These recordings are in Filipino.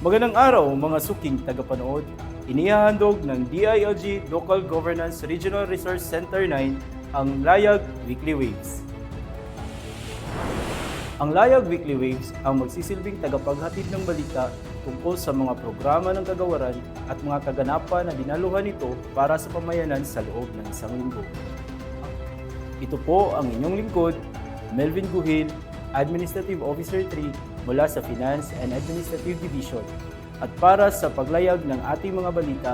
Magandang araw mga suking tagapanood. Inihahandog ng DILG Local Governance Regional Resource Center 9 ang Layag Weekly Waves. Ang Layag Weekly Waves ang magsisilbing tagapaghatid ng balita tungkol sa mga programa ng kagawaran at mga kaganapan na dinaluhan nito para sa pamayanan sa loob ng isang linggo. Ito po ang inyong lingkod, Melvin Guhil, Administrative Officer 3 mula sa Finance and Administrative Division. At para sa paglayag ng ating mga balita,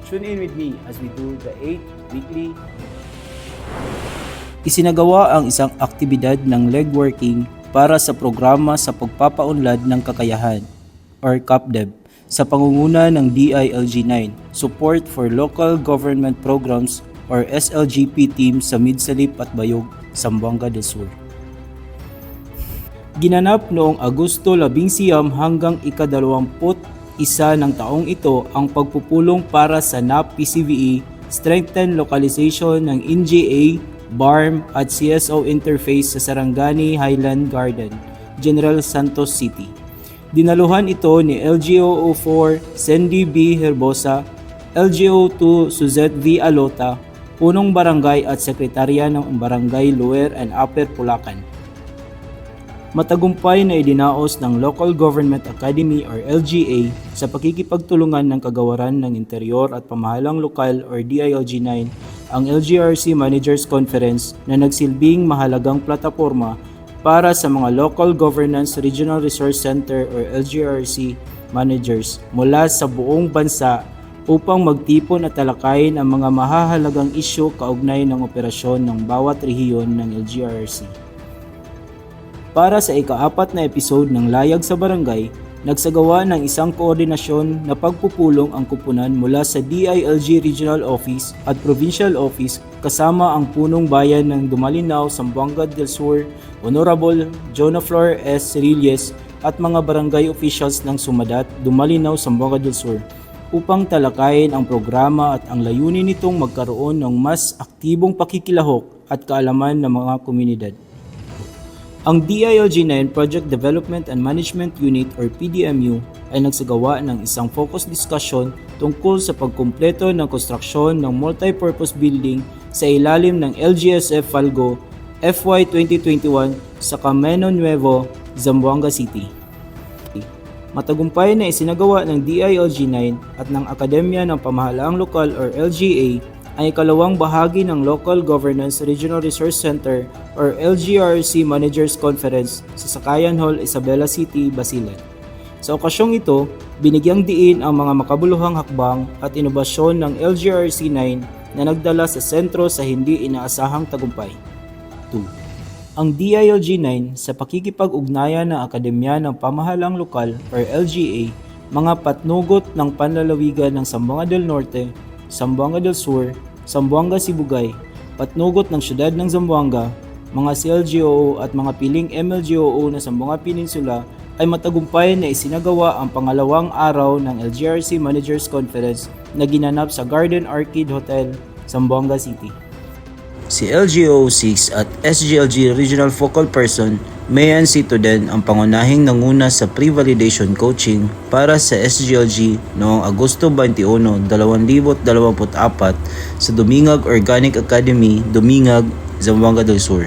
tune in with me as we do the 8th Weekly. Isinagawa ang isang aktibidad ng legworking para sa programa sa pagpapaunlad ng kakayahan or CAPDEV sa pangunguna ng DILG 9, Support for Local Government Programs or SLGP team sa Midsalip at Bayog, Zamboanga del Sur. Ginanap noong Agosto 19 hanggang ika-21 ng taong ito ang pagpupulong para sa NAP-PCVE, Strengthen Localization ng NGA, BARM at CSO interface sa Sarangani Highland Garden, General Santos City. Dinaluhan ito ni LGO04 Sandy B. Herbosa, LGO2 Suzette V. Alota, punong barangay at sekretarya ng barangay Lower and Upper Pulacan. Matagumpay na idinaos ng Local Government Academy or LGA sa pakikipagtulungan ng Kagawaran ng Interior at Pamahalang Lokal or DILG 9 ang LGRC Managers Conference na nagsilbing mahalagang plataporma para sa mga Local Governance Regional Resource Center or LGRC managers mula sa buong bansa upang magtipon at talakayin ang mga mahahalagang isyu kaugnay ng operasyon ng bawat rehiyon ng LGRC. Para sa ika-4 na episode ng Layag sa Barangay, nagsagawa ng isang koordinasyon na pagpupulong ang kupunan mula sa DILG Regional Office at Provincial Office kasama ang punong bayan ng Dumalinao, Zamboanga del Sur, Honorable Jonaflor S. Cirilles at mga barangay officials ng Sumadat, Dumalinao, Zamboanga del Sur upang talakayin ang programa at ang layunin nitong magkaroon ng mas aktibong pakikilahok at kaalaman ng mga komunidad. Ang DILG 9 Project Development and Management Unit or PDMU ay nagsagawa ng isang focus discussion tungkol sa pagkumpleto ng konstruksyon ng multipurpose building sa ilalim ng LGSF Falgo FY 2021 sa Camino Nuevo, Zamboanga City. Matagumpay na isinagawa ng DILG 9 at ng Akademya ng Pamahalaang Lokal or LGA ay ikalawang bahagi ng Local Governance Regional Resource Center or LGRC Managers Conference sa Sakayan Hall, Isabela City, Basilan. Sa okasyong ito, binigyang diin ang mga makabuluhang hakbang at inobasyon ng LGRC 9 na nagdala sa sentro sa hindi inaasahang tagumpay. 2. Ang DILG 9 sa pakikipag-ugnayan ng Akademya ng Pamahalaang Lokal or LGA, mga patnugot ng panlalawigan ng Zamboanga del Norte, Zamboanga del Sur, Zamboanga Sibugay, patnugot ng siyudad ng Zamboanga, mga CLGO at mga piling MLGO na Zamboanga Peninsula ay matagumpay na isinagawa ang pangalawang araw ng LGRC Managers Conference na ginanap sa Garden Orchid Hotel, Zamboanga City. Si LGO6 at SGLG Regional Focal Person Mayan Situden ang pangunahing nanguna sa pre-validation coaching para sa SGLG noong Agosto 21, 2024 sa Dumingag Organic Academy, Dumingag, Zamboanga del Sur.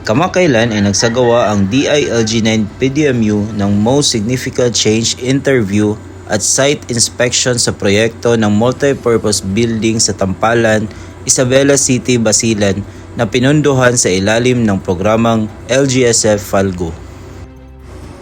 Kamakailan ay nagsagawa ang DILG 9 PDMU ng Most Significant Change Interview at Site Inspection sa proyekto ng multipurpose building sa Tampalan, Isabela City, Basilan na pinunduhan sa ilalim ng programang LGSF Falgo.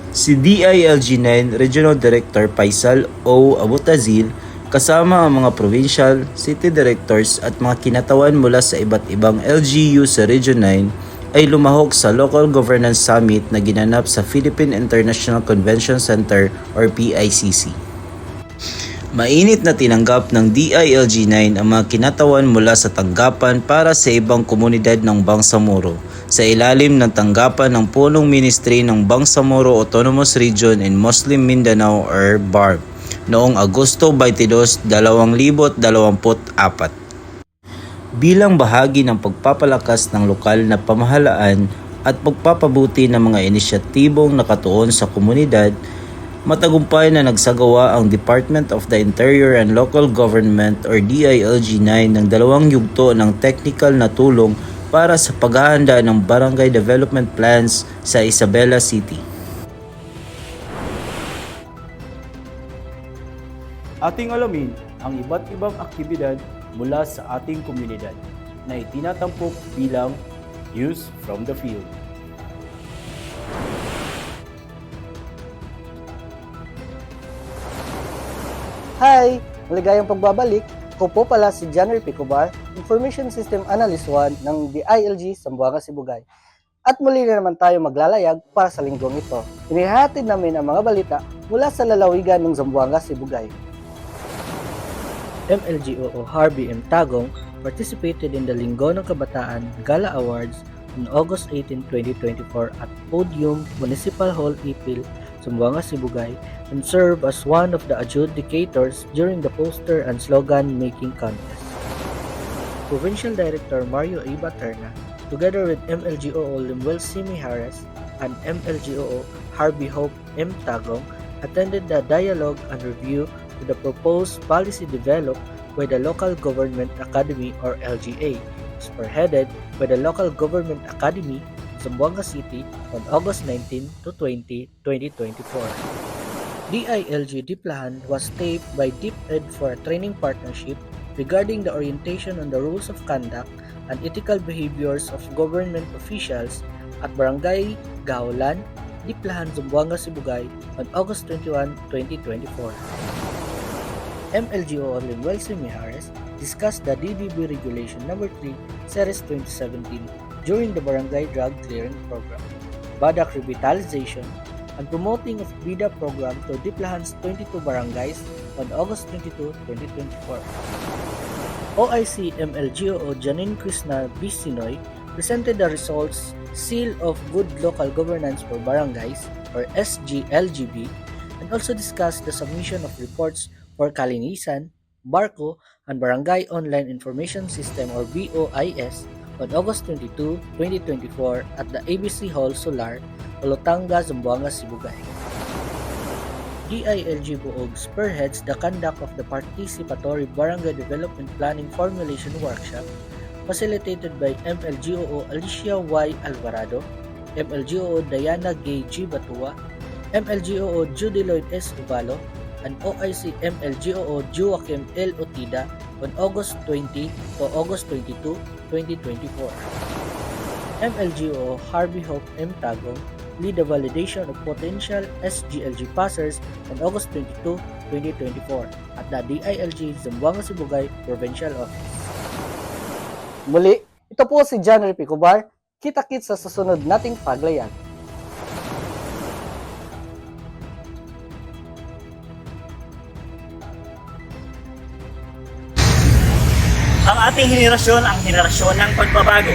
Si DILG 9 Regional Director Faisal O. Abutazil kasama ang mga provincial, city directors at mga kinatawan mula sa iba't ibang LGU sa Region 9 ay lumahok sa Local Governance Summit na ginanap sa Philippine International Convention Center or PICC. Mainit na tinanggap ng DILG 9 ang mga kinatawan mula sa tanggapan para sa ibang komunidad ng Bangsamoro sa ilalim ng tanggapan ng Punong Ministry ng Bangsamoro Autonomous Region in Muslim Mindanao or BARM noong Agosto 22, 2024. Bilang bahagi ng pagpapalakas ng lokal na pamahalaan at pagpapabuti ng mga inisyatibong nakatuon sa komunidad, Matagumpay na nagsagawa ang Department of the Interior and Local Government or DILG-9 ng dalawang yugto ng technical na tulong para sa paghahanda ng barangay development plans sa Isabela City. Ating alamin ang iba't ibang aktibidad mula sa ating komunidad na itinatampok bilang News from the Field. Hi! Maligayang pagbabalik. Ako po pala si January Picobar, Information System Analyst 1 ng DILG Zamboanga Sibugay. At muli na naman tayo maglalayag para sa linggong ito. Inihahatid namin ang mga balita mula sa lalawigan ng Zamboanga Sibugay. MLGO Harvey M. Tagong participated in the Linggo ng Kabataan Gala Awards on August 18, 2024 at Podium Municipal Hall, Ipil, Zamboanga Sibugay, and served as one of the adjudicators during the poster and slogan making contest. Provincial Director Mario A. Baterna, together with MLGO Limuel C. Mijares and MLGO Harvey Hope M. Tagong, attended the dialogue and review of the proposed policy developed by the Local Government Academy or LGA, spearheaded by the Local Government Academy Zamboanga City on August 19 to 20, 2024. DILG Diplahan was taped by DepEd for a training partnership regarding the orientation on the rules of conduct and ethical behaviors of government officials at Barangay Gaolan, Diplahan, Zamboanga Sibugay on August 21, 2024. MLGO Limuel C. Mijares discussed the DDB Regulation No. 3, Series 2017 during the Barangay Drug Clearing Program, Badak Revitalization, and promoting of BIDA program to Diplahan's 22 barangays on August 22, 2024. OIC MLGO Janine Krishna B. Sinoy presented the results Seal of Good Local Governance for Barangays or SGLGB and also discussed the submission of reports for Kalinisan, Barco, and Barangay Online Information System or BOIS on August 22, 2024 at the ABC Hall Solar, Olotanga, Zamboanga, Sibugay. DILG Buog spearheads the conduct of the Participatory Barangay Development Planning Formulation Workshop facilitated by MLGO Alicia Y. Alvarado, MLGO Diana Gay G. Batua, MLGO Judy Lloyd S. Uvalo, and OIC MLGO Joaquim L. Otida on August 20 to August 22, 2024. MLGO Harvey Hope M. Tagong lead the validation of potential SGLG passers on August 22, 2024 at the DILG Zamboanga Sibugay Provincial Office. Muli, ito po si January Picobar. Kita-kits sa susunod nating paglayag. Ang ating henerasyon ang henerasyon ng pagbabago.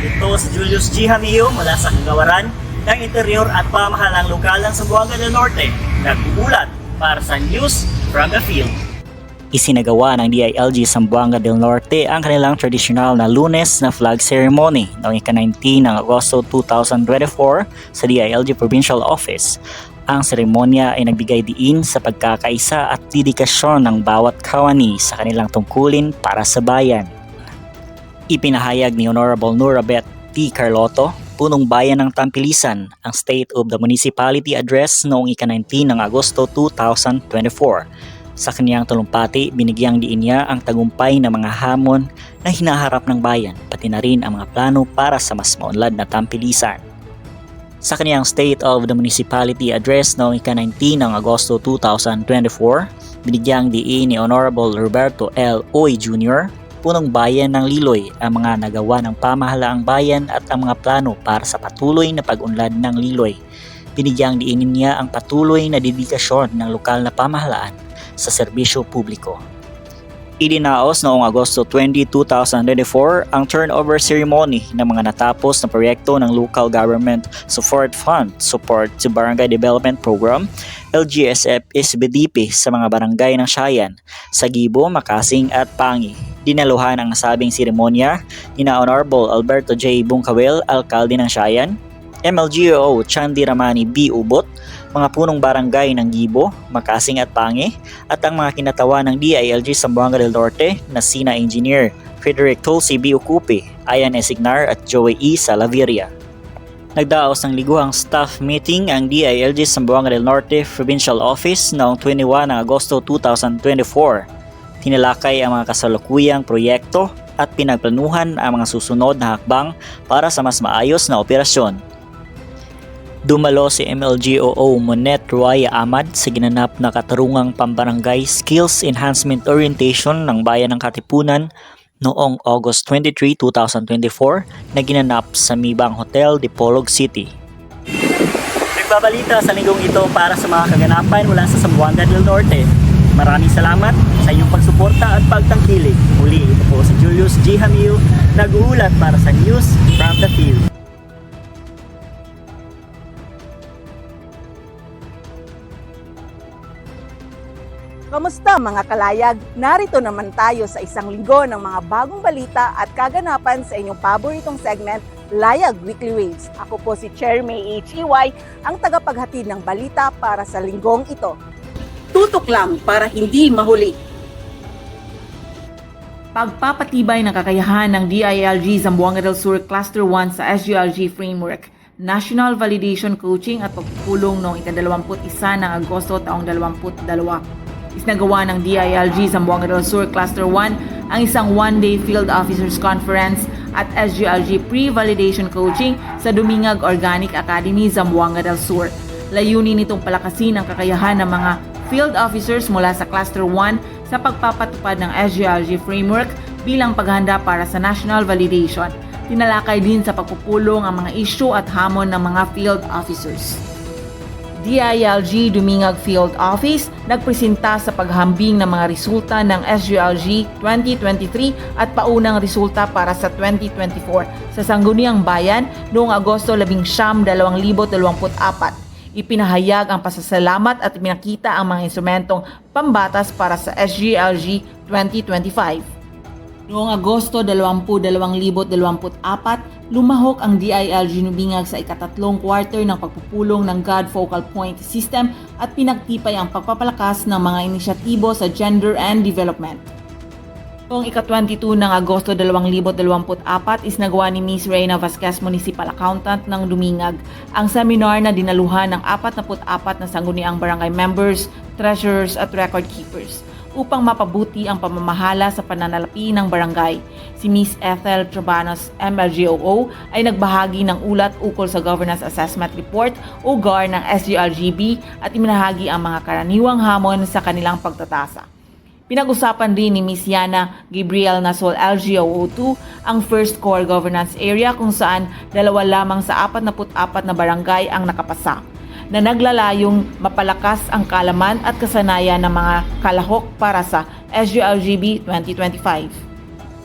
Ito si Julius G. Hamillo mula sa Kagawaran ng Interior at Pamahalang Lokal ng Zamboanga del Norte, nag-uulat para sa News from the Field. Isinagawa ng DILG Zamboanga del Norte ang kanilang tradisyonal na Lunes na flag ceremony noong ika-19 ng Agosto 2024 sa DILG Provincial Office. Ang seremonya ay nagbigay diin sa pagkakaisa at dedikasyon ng bawat kawani sa kanilang tungkulin para sa bayan. Ipinahayag ni Honorable Nurabet T. Carlotto, punong bayan ng Tampilisan, ang State of the Municipality Address noong ika-19 ng Agosto 2024. Sa kaniyang talumpati, binigyang diin niya ang tagumpay ng mga hamon na hinaharap ng bayan, pati na rin ang mga plano para sa mas maunlad na Tampilisan. Sa kaniyang State of the Municipality Address noong ika-19 ng Agosto 2024, binigyang diin ni Honorable Roberto L. Oy Jr., punong bayan ng Liloy, ang mga nagawa ng pamahalaang bayan at ang mga plano para sa patuloy na pag-unlad ng Liloy. Binigyang diinin niya ang patuloy na dedikasyon ng lokal na pamahalaan sa serbisyo publiko. Idinaos noong Agosto 20, 2024 ang turnover ceremony ng mga natapos na proyekto ng Local Government Support Fund Support to Barangay Development Program LGSF SBDP sa mga barangay ng Siayan, Sagibo, Makasing at Pangi. Dinaluhan ang nasabing seremonya ni Honorable Alberto J. Bungkawel, Alkalde ng Siayan, MLGO Chandi Ramani B. Ubot, mga punong barangay ng Gibo, Makasing at Pangi, at ang mga kinatawa ng DILG Zamboanga del Norte na sina Engineer Frederick Tulsi B. Ucupi, Ayan Esignar at Joey E. Salaveria. Nagdaos ng liguhang staff meeting ang DILG Zamboanga del Norte Provincial Office noong 21 ng Agosto 2024. Tinalakay ang mga kasalukuyang proyekto at pinagplanuhan ang mga susunod na hakbang para sa mas maayos na operasyon. Dumalo si MLGOO Monet Ruaya Ahmad sa ginanap na katarungang pambarangay Skills Enhancement Orientation ng Bayan ng Katipunan noong August 23, 2024 na ginanap sa Mibang Hotel, Dipolog City. Nagbabalita sa linggong ito para sa mga kaganapan mula sa Zamboanga del Norte. Maraming salamat sa inyong pagsuporta at pagtangkilik. Muli, ito po si Julius G. Hamil, nag-uulat para sa News from the Field. Kamusta mga kalayag? Narito naman tayo sa isang linggo ng mga bagong balita at kaganapan sa inyong paboritong segment, Layag Weekly Waves. Ako po si Chermay H.E.Y., ang tagapaghatid ng balita para sa linggong ito. Tutok lang para hindi mahuli. Pagpapatibay ng kakayahan ng DILG Zamboanga del Sur Cluster 1 sa SGLG Framework, National Validation Coaching at pagpupulong noong ika-21 ng Agosto taong 22. Isnagawa ng DILG Zamboanga del Sur Cluster 1 ang isang one-day Field Officers Conference at SGLG Pre-Validation Coaching sa Dumingag Organic Academy, Zamboanga del Sur. Layunin nitong palakasin ang kakayahan ng mga field officers mula sa Cluster 1 sa pagpapatupad ng SGLG Framework bilang paghahanda para sa national validation. Tinalakay din sa pagpupulong ang mga issue at hamon ng mga field officers. DILG Dumingag Field Office nagpresenta sa paghambing ng mga resulta ng SGLG 2023 at paunang resulta para sa 2024 sa Sangguniang Bayan noong Agosto 11, 2024. Ipinahayag ang pasasalamat at pinakita ang mga instrumentong pambatas para sa SGLG 2025. Noong Agosto 20, 2024, lumahok ang DILG Dumingag sa ikatatlong quarter ng pagpupulong ng God Focal Point System at pinagtipay ang pagpapalakas ng mga inisyatibo sa gender and development. Noong ika-22 ng Agosto 2024, isnagawa ni Ms. Reyna Vasquez, Municipal Accountant ng Dumingag, ang seminar na dinaluhan ng 44 na sangguniang barangay members, treasurers at record keepers upang mapabuti ang pamamahala sa pananalapi ng barangay. Si Ms. Ethel Trabanos, MLGOO, ay nagbahagi ng ulat ukol sa Governance Assessment Report o GAR ng SGLGB at iminahagi ang mga karaniwang hamon sa kanilang pagtatasa. Pinag-usapan rin ni Ms. Yana Gabriel Nasol LGOO2 ang First Core Governance Area kung saan 2 lamang sa 44 na barangay ang nakapasa, na naglalayong mapalakas ang kalaman at kasanayan ng mga kalahok para sa SGLGB 2025.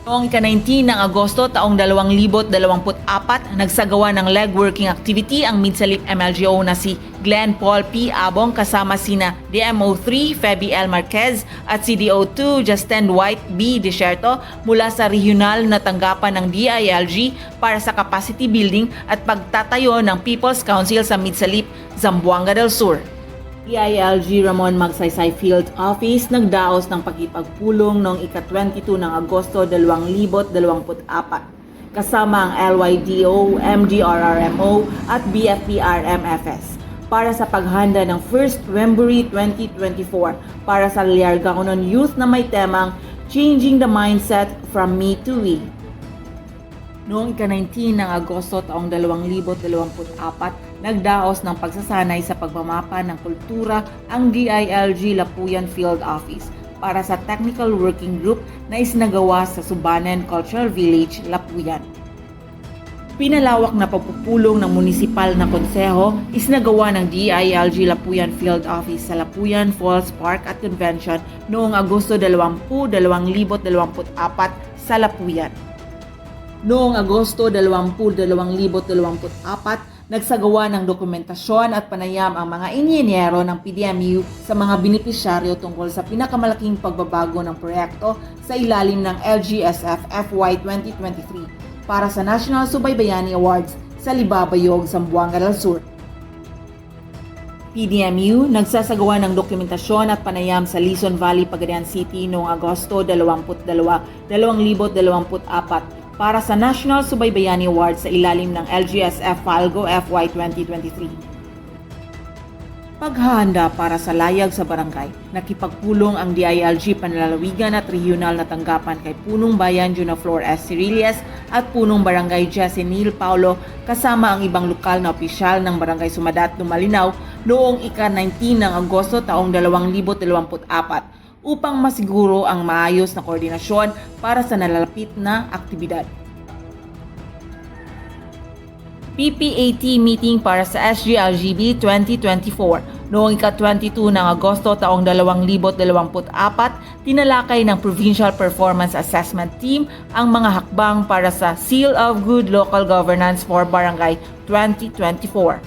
Noong ika-19 ng Agosto taong 2024, nagsagawa ng legworking activity ang Midsalip MLGO na si Glenn Paul P. Abong kasama sina DMO3 Feby L. Marquez at CDO2 Justin White B. Desierto mula sa regional na tanggapan ng DILG para sa capacity building at pagtatayo ng People's Council sa Midsalip, Zamboanga del Sur. DILG Ramon Magsaysay Field Office nagdaos ng pagkipagpulong noong ika-22 ng Agosto 2024 kasama ang LYDO, MDRRMO at BFPRMFS para sa paghanda ng First Wembury 2024 para sa Liargaonon Youth na may temang Changing the Mindset from Me to We. Noong ika-19 ng Agosto taong 2024, nagdaos ng pagsasanay sa pagmamapa ng kultura ang DILG Lapuyan Field Office para sa Technical Working Group na isinagawa sa Subanen Cultural Village, Lapuyan. Pinalawak na pagpupulong ng munisipal na konseho isinagawa ng DILG Lapuyan Field Office sa Lapuyan Falls Park at Convention noong Agosto 20, 2024 sa Lapuyan. Noong Agosto 20, 2024, nagsagawa ng dokumentasyon at panayam ang mga inhinyero ng PDMU sa mga benepisyaryo tungkol sa pinakamalaking pagbabago ng proyekto sa ilalim ng LGSF FY 2023 para sa National Subaybayani Awards sa Libabayog, Zamboanga del Sur. PDMU nagsasagawa ng dokumentasyon at panayam sa Luzon Valley, Pagadian City noong Agosto 22, 2024 para sa National Subaybayani Award sa ilalim ng LGSF Falgo FY 2023. Paghahanda para sa layag sa barangay, nakipagpulong ang DILG Panlalawigan at Regional na tanggapan kay Punong Bayan Junaflor S. Cirillas at Punong Barangay Jesse Neil Paulo kasama ang ibang lokal na opisyal ng Barangay Sumadat Dumalinaw noong ika-19 ng Agosto taong 2024 upang masiguro ang maayos na koordinasyon para sa nalalapit na aktibidad. PPAT meeting para sa SGLGB 2024. Noong ika-22 ng Agosto taong 2024, tinalakay ng Provincial Performance Assessment Team ang mga hakbang para sa Seal of Good Local Governance for Barangay 2024.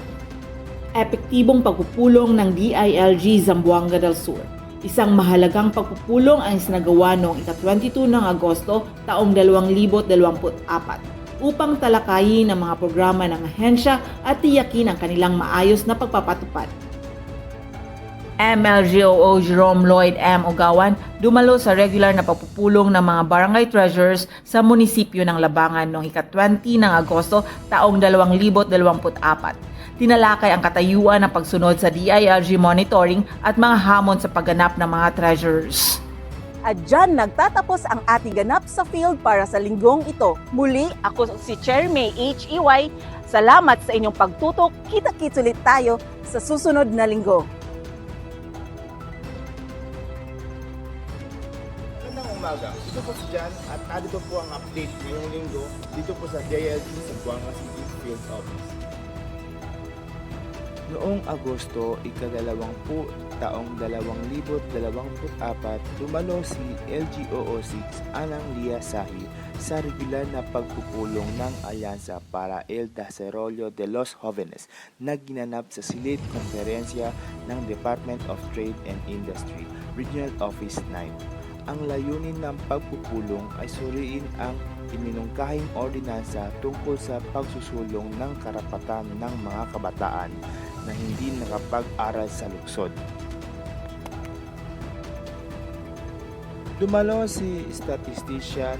Epektibong pagpupulong ng DILG Zamboanga del Sur. Isang mahalagang pagpupulong ang isinagawa noong ika-22 ng Agosto taong 2024 upang talakayin ang mga programa ng ahensya at tiyakin ang kanilang maayos na pagpapatupad. MLGOO Jerome Lloyd M. Ogawan dumalo sa regular na pagpupulong ng mga barangay treasurers sa munisipyo ng Labangan noong ika-20 ng Agosto taong 2024. Tinalakay ang katayuan ng pagsunod sa DILG monitoring at mga hamon sa pagganap ng mga treasurers. At dyan nagtatapos ang ating ganap sa field para sa linggong ito. Muli, ako si Chair May H.E.Y. Salamat sa inyong pagtutok. Kita-kits ulit tayo sa susunod na linggo. Magandang umaga. Ito po si Jan at narito po ang update ngayong linggo dito po sa DILG Zamboanga City Field Office. Noong Agosto, ika-20 taong 2024, dumalo si LGOO 6 Anang Lia Sahi sa regular na pagpupulong ng Alyansa para el Desarrollo de los Jóvenes na ginanap sa Silid Konferensya ng Department of Trade and Industry, Regional Office 9. Ang layunin ng pagpupulong ay suriin ang iminungkahing ordinansa tungkol sa pagsusulong ng karapatan ng mga kabataan na hindi nakapag-aral sa lungsod. Dumalo si Statistician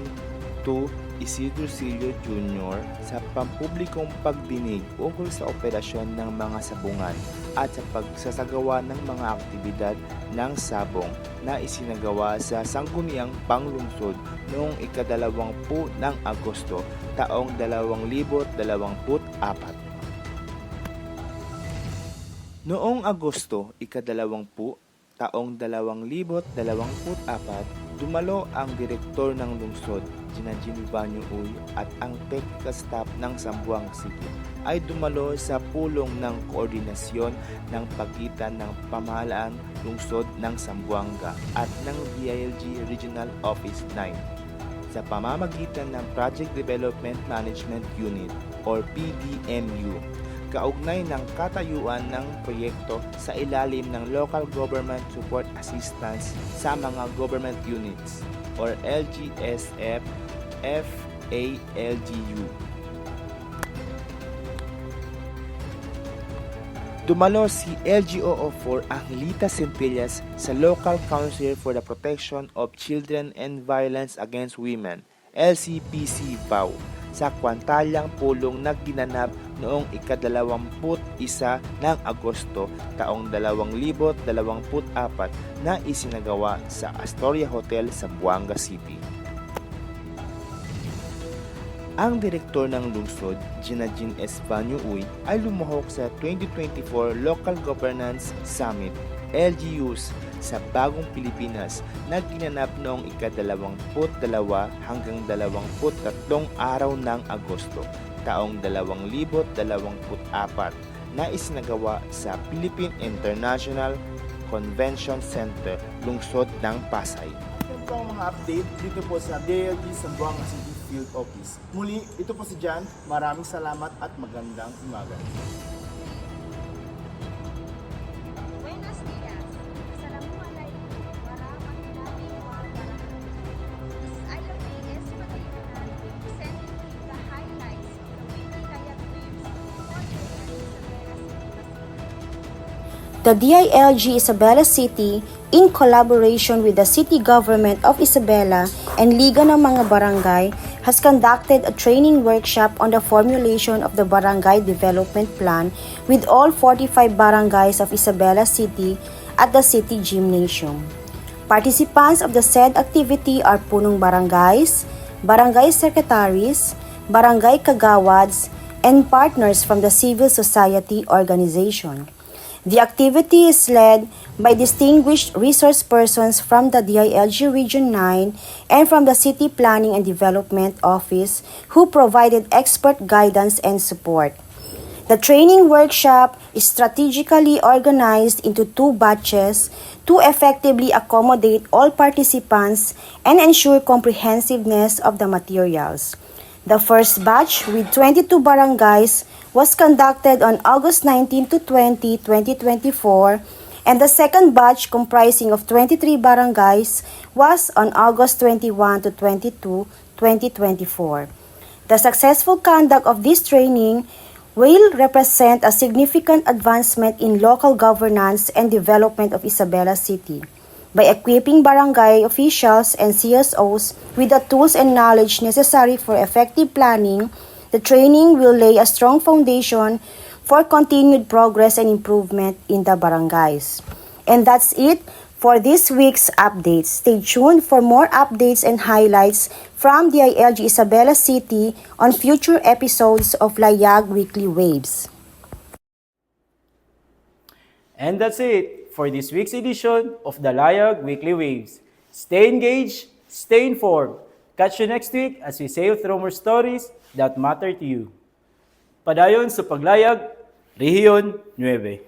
2 Isidro Silio Jr. sa pampublikong pagdinig ukol sa operasyon ng mga sabungan at sa pagsasagawa ng mga aktibidad ng sabong na isinagawa sa Sangguniang Panglungsod noong ika-20 ng Agosto taong 2024. Noong Agosto, ika-20 taong 2024, dumalo ang direktor ng lungsod, Gina Banyo Uy, at ang technical staff ng Zamboanga City ay dumalo sa pulong ng koordinasyon ng pagitan ng pamahalaan lungsod ng Zamboanga at ng DILG Regional Office 9 sa pamamagitan ng Project Development Management Unit or PDMU. Kaugnay ng katayuan ng proyekto sa ilalim ng Local Government Support Assistance sa mga government units or LGSF FALGU. Dumalo si LGOO4 Angelita Centillas sa Local Council for the Protection of Children and Violence Against Women, LCPC VAW, sa kwantalyang pulong na ginanap noong ika-21 ng Agosto taong 2024 na isinagawa sa Astoria Hotel sa Zamboanga City. Ang direktor ng lungsod, Gina S. Banyo Uy, ay lumuhok sa 2024 Local Governance Summit LGUs sa Bagong Pilipinas na ginanap noong ika-22 hanggang 23 araw ng Agosto taong 2024 na isinagawa sa Philippine International Convention Center, lungsod ng Pasay. Ito po ang mga update dito po sa DILG Zamboanga City Field Office. Muli, ito po si Jan. Maraming salamat at magandang umaga. Buenos días. Assalamualaikum warahmatullahi wabarakatuh. This is ILPS Pagayunan presenting you the highlights of the weekly Layag News for the The DILG Isabela City, in collaboration with the City Government of Isabela and Liga ng mga Barangay, has conducted a training workshop on the formulation of the Barangay Development Plan with all 45 barangays of Isabela City at the City Gymnasium. Participants of the said activity are punong barangays, barangay secretaries, barangay kagawads, and partners from the civil society organization. The activity is led by distinguished resource persons from the DILG Region 9 and from the City Planning and Development Office who provided expert guidance and support. The training workshop is strategically organized into 2 batches to effectively accommodate all participants and ensure comprehensiveness of the materials. The first batch with 22 barangays was conducted on August 19 to 20, 2024, and the second batch comprising of 23 barangays was on August 21 to 22, 2024. The successful conduct of this training will represent a significant advancement in local governance and development of Isabela City. By equipping barangay officials and CSOs with the tools and knowledge necessary for effective planning, the training will lay a strong foundation for continued progress and improvement in the barangays. And that's it for this week's updates. Stay tuned for more updates and highlights from DILG Isabela City on future episodes of Layag Weekly Waves. And that's it for this week's edition of the Layag Weekly Waves. Stay engaged, stay informed. Catch you next week as we sail through more stories that matter to you. Padayon sa Paglayag, Rehiyon 9.